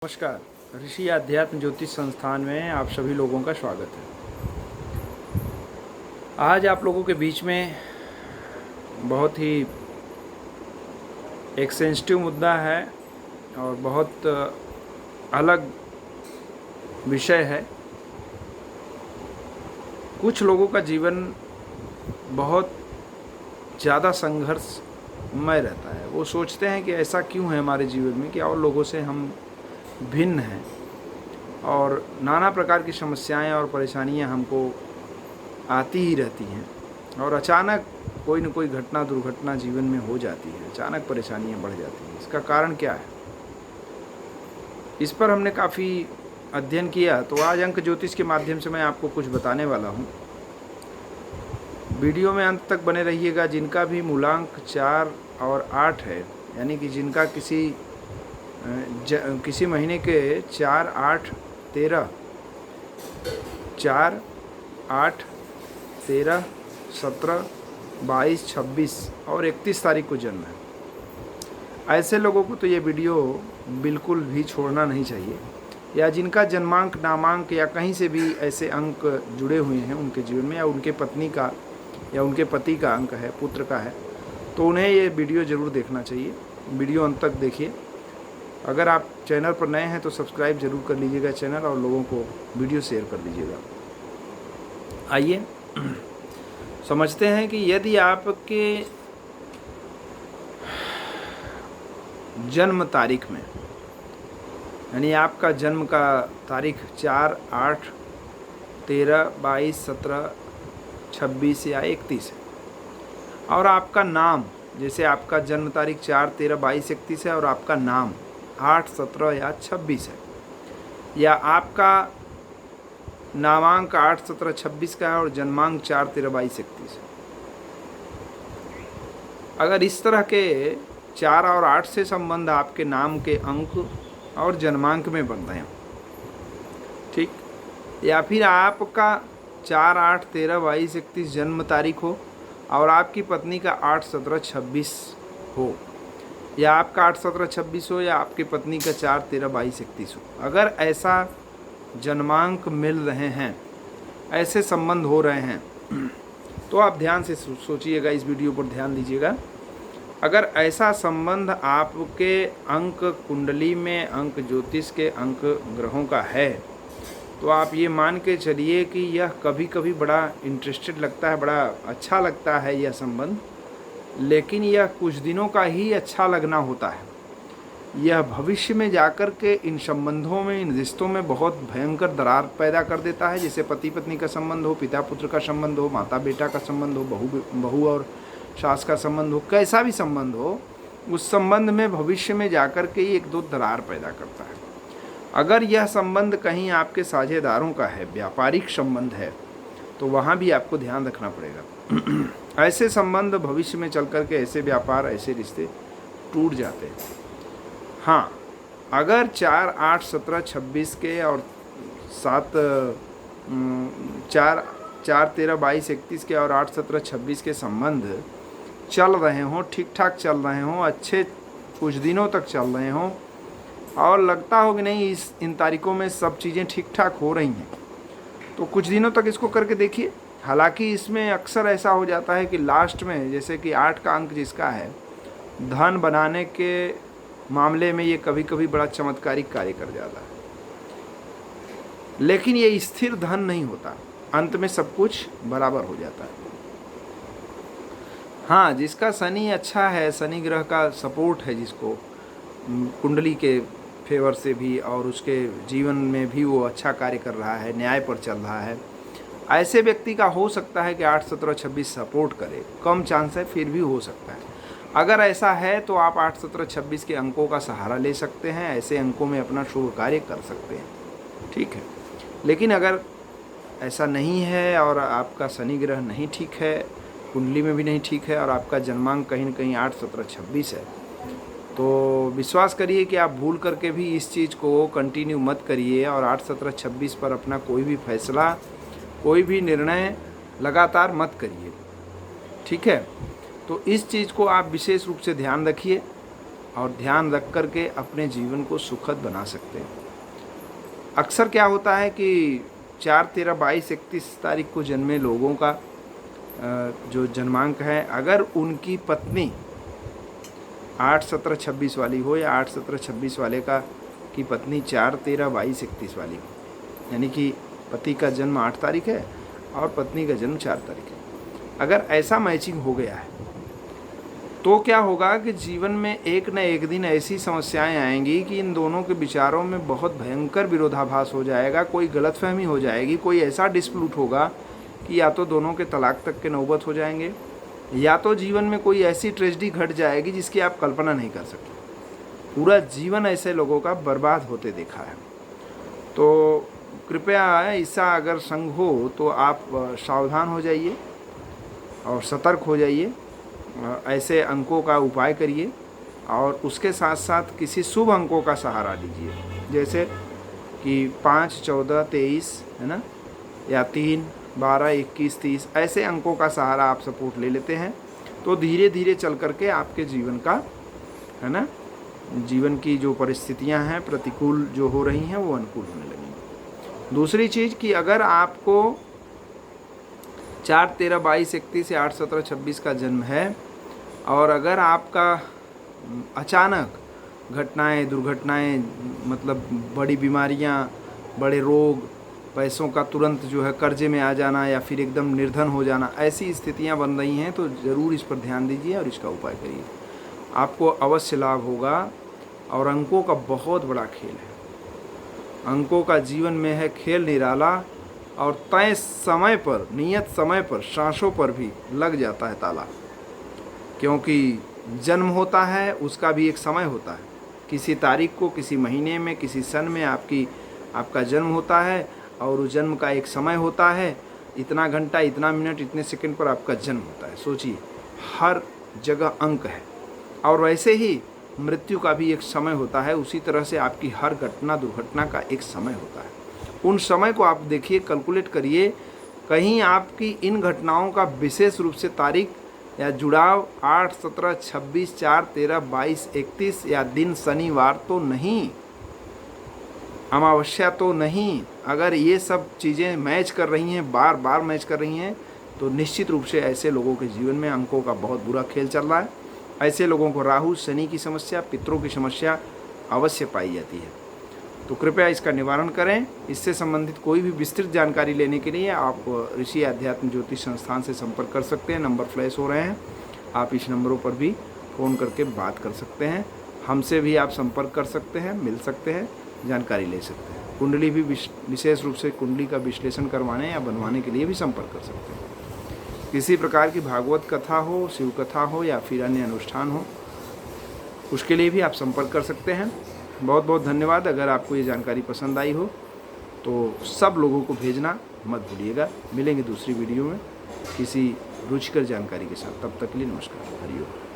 नमस्कार। ऋषि अध्यात्म ज्योतिष संस्थान में आप सभी लोगों का स्वागत है। आज आप लोगों के बीच में बहुत ही एक सेंसिटिव मुद्दा है और बहुत अलग विषय है। कुछ लोगों का जीवन बहुत ज़्यादा संघर्षमय रहता है। वो सोचते हैं कि ऐसा क्यों है हमारे जीवन में कि और लोगों से हम भिन्न हैं और नाना प्रकार की समस्याएं और परेशानियां हमको आती ही रहती हैं और अचानक कोई न कोई घटना दुर्घटना जीवन में हो जाती है। अचानक परेशानियां बढ़ जाती हैं। इसका कारण क्या है? इस पर हमने काफ़ी अध्ययन किया, तो आज अंक ज्योतिष के माध्यम से मैं आपको कुछ बताने वाला हूँ। वीडियो में अंत तक बने रहिएगा। जिनका भी मूलांक 4 और 8 है, यानी कि जिनका किसी महीने के 4, 8, 13, 4, 8, 13, 17, 22, 26 और 31 तारीख को जन्म है, ऐसे लोगों को तो ये वीडियो बिल्कुल भी छोड़ना नहीं चाहिए। या जिनका जन्मांक, नामांक या कहीं से भी ऐसे अंक जुड़े हुए हैं उनके जीवन में, या उनके पत्नी का या उनके पति का अंक है, पुत्र का है, तो उन्हें ये वीडियो ज़रूर देखना चाहिए। वीडियो अंत तक देखिए। अगर आप चैनल पर नए हैं तो सब्सक्राइब जरूर कर लीजिएगा चैनल, और लोगों को वीडियो शेयर कर दीजिएगा। आइए समझते हैं कि यदि आपके जन्म तारीख में, यानी आपका जन्म का तारीख 4, 8, 13, 22, 17, 26 या 31 है, और आपका नाम, जैसे आपका जन्म तारीख 4, 13, 22, 31 है और आपका नाम 8, 17 या 26 है, या आपका नामांक 8, 17, 26 का है और जन्मांक 4, 13, 22, 31 है। अगर इस तरह के 4 और 8 से संबंध आपके नाम के अंक और जन्मांक में बन रहे हो, ठीक, या फिर आपका 4, 8, 13, 22, 31 जन्म तारीख हो और आपकी पत्नी का 8, 17, 26 हो, या आपका 8, 17, 26 हो, या आपकी पत्नी का 4, 13, 22, 31 हो। अगर ऐसा जन्मांक मिल रहे हैं, ऐसे संबंध हो रहे हैं, तो आप ध्यान से सोचिएगा, इस वीडियो पर ध्यान दीजिएगा। अगर ऐसा संबंध आपके अंक कुंडली में, अंक ज्योतिष के अंक ग्रहों का है, तो आप ये मान के चलिए कि यह कभी कभी बड़ा इंटरेस्टेड लगता है, बड़ा अच्छा लगता है यह संबंध, लेकिन यह कुछ दिनों का ही अच्छा लगना होता है। यह भविष्य में जाकर के इन संबंधों में, इन रिश्तों में बहुत भयंकर दरार पैदा कर देता है। जैसे पति पत्नी का संबंध हो, पिता पुत्र का संबंध हो, माता बेटा का संबंध हो, बहू और सास का संबंध हो, कैसा भी संबंध हो, उस संबंध में भविष्य में जाकर के ही 1-2 दरार पैदा करता है। अगर यह संबंध कहीं आपके साझेदारों का है, व्यापारिक संबंध है, तो वहाँ भी आपको ध्यान रखना पड़ेगा। ऐसे संबंध भविष्य में चल कर के, ऐसे व्यापार, ऐसे रिश्ते टूट जाते हैं। हाँ, अगर 4, 8, 17, 26 के और 4, 13, 22, 31 के और 8, 17, 26 के संबंध चल रहे हों, ठीक ठाक चल रहे हों, अच्छे कुछ दिनों तक चल रहे हों, और लगता हो कि नहीं इन तारीखों में सब चीज़ें ठीक ठाक हो रही हैं, तो कुछ दिनों तक इसको करके देखिए। हालांकि इसमें अक्सर ऐसा हो जाता है कि लास्ट में, जैसे कि 8 का अंक जिसका है, धन बनाने के मामले में ये कभी कभी बड़ा चमत्कारिक कार्य कर जाता है, लेकिन ये स्थिर धन नहीं होता, अंत में सब कुछ बराबर हो जाता है। हाँ, जिसका शनि अच्छा है, शनि ग्रह का सपोर्ट है, जिसको कुंडली के फेवर से भी और उसके जीवन में भी वो अच्छा कार्य कर रहा है, न्याय पर चल रहा है, ऐसे व्यक्ति का हो सकता है कि 8, 17, 26 सपोर्ट करे। कम चांस है, फिर भी हो सकता है। अगर ऐसा है तो आप 8, 17, 26 के अंकों का सहारा ले सकते हैं, ऐसे अंकों में अपना शुभ कार्य कर सकते हैं, ठीक है। लेकिन अगर ऐसा नहीं है और आपका शनि ग्रह नहीं ठीक है, कुंडली में भी नहीं ठीक है, और आपका जन्मांक कहीं न कहीं 8, 17, 26 है, तो विश्वास करिए कि आप भूल करके भी इस चीज़ को कंटिन्यू मत करिए, और 8, 17, 26 पर अपना कोई भी फैसला, कोई भी निर्णय लगातार मत करिए, ठीक है। तो इस चीज़ को आप विशेष रूप से ध्यान रखिए। और ध्यान रख कर के अपने जीवन को सुखद बना सकते हैं। अक्सर क्या होता है कि 4, 13, 22, 31 तारीख को जन्मे लोगों का जो जन्मांक है, अगर उनकी पत्नी 8, 17, 26 वाली हो या 8, 17, 26 वाले का की पत्नी 4, 13, 22, 31 वाली हो, यानी कि पति का जन्म 8 तारीख है और पत्नी का जन्म 4 तारीख है, अगर ऐसा मैचिंग हो गया है तो क्या होगा कि जीवन में एक न एक दिन ऐसी समस्याएं आएंगी कि इन दोनों के विचारों में बहुत भयंकर विरोधाभास हो जाएगा, कोई गलतफहमी हो जाएगी, कोई ऐसा डिस्प्यूट होगा कि या तो दोनों के तलाक तक के नौबत हो जाएंगे, या तो जीवन में कोई ऐसी ट्रेजेडी घट जाएगी जिसकी आप कल्पना नहीं कर सकते। पूरा जीवन ऐसे लोगों का बर्बाद होते देखा है। तो कृपया ऐसा अगर संग हो तो आप सावधान हो जाइए और सतर्क हो जाइए, ऐसे अंकों का उपाय करिए और उसके साथ साथ किसी शुभ अंकों का सहारा लीजिए, जैसे कि 5, 14, 23 है ना, या 3, 12, 21, 30 ऐसे अंकों का सहारा आप सपोर्ट ले लेते हैं तो धीरे धीरे चल करके आपके जीवन का है ना, जीवन की जो परिस्थितियां हैं प्रतिकूल जो हो रही हैं वो अनुकूल होने लगेंगी। दूसरी चीज़ कि अगर आपको 4, 13, 22, 31 या 8, 17, 26 का जन्म है और अगर आपका अचानक घटनाएं, दुर्घटनाएं, मतलब बड़ी बीमारियां, बड़े रोग, पैसों का तुरंत जो है कर्जे में आ जाना या फिर एकदम निर्धन हो जाना, ऐसी स्थितियां बन रही हैं तो ज़रूर इस पर ध्यान दीजिए और इसका उपाय करिए, आपको अवश्य लाभ होगा। और अंकों का बहुत बड़ा खेल है, अंकों का जीवन में है खेल निराला और तय समय पर, नियत समय पर, सांसों पर भी लग जाता है ताला, क्योंकि जन्म होता है उसका भी एक समय होता है, किसी तारीख को, किसी महीने में, किसी सन में आपका जन्म होता है और उस जन्म का एक समय होता है, इतना घंटा, इतना मिनट, इतने सेकंड पर आपका जन्म होता है। सोचिए, हर जगह अंक है। और वैसे ही मृत्यु का भी एक समय होता है, उसी तरह से आपकी हर घटना, दुर्घटना का एक समय होता है। उन समय को आप देखिए, कैलकुलेट करिए, कहीं आपकी इन घटनाओं का विशेष रूप से तारीख या जुड़ाव 8, 17, 26, 4, 13, 22, 31 या दिन शनिवार तो नहीं, अमावस्या तो नहीं। अगर ये सब चीज़ें मैच कर रही हैं, बार बार मैच कर रही हैं, तो निश्चित रूप से ऐसे लोगों के जीवन में अंकों का बहुत बुरा खेल चल रहा है। ऐसे लोगों को राहु, शनि की समस्या, पितरों की समस्या अवश्य पाई जाती है। तो कृपया इसका निवारण करें। इससे संबंधित कोई भी विस्तृत जानकारी लेने के लिए आप ऋषि अध्यात्म ज्योतिष संस्थान से संपर्क कर सकते हैं। नंबर फ्लैश हो रहे हैं, आप इस नंबरों पर भी फ़ोन करके बात कर सकते हैं। हमसे भी आप संपर्क कर सकते हैं, मिल सकते हैं, जानकारी ले सकते हैं। कुंडली भी विशेष रूप से कुंडली का विश्लेषण करवाने या बनवाने के लिए भी संपर्क कर सकते हैं। किसी प्रकार की भागवत कथा हो, शिव कथा हो या फिर अन्य अनुष्ठान हो, उसके लिए भी आप संपर्क कर सकते हैं। बहुत बहुत धन्यवाद। अगर आपको ये जानकारी पसंद आई हो तो सब लोगों को भेजना मत भूलिएगा। मिलेंगे दूसरी वीडियो में किसी रुचिकर जानकारी के साथ। तब तक के लिए नमस्कार, हरिओम।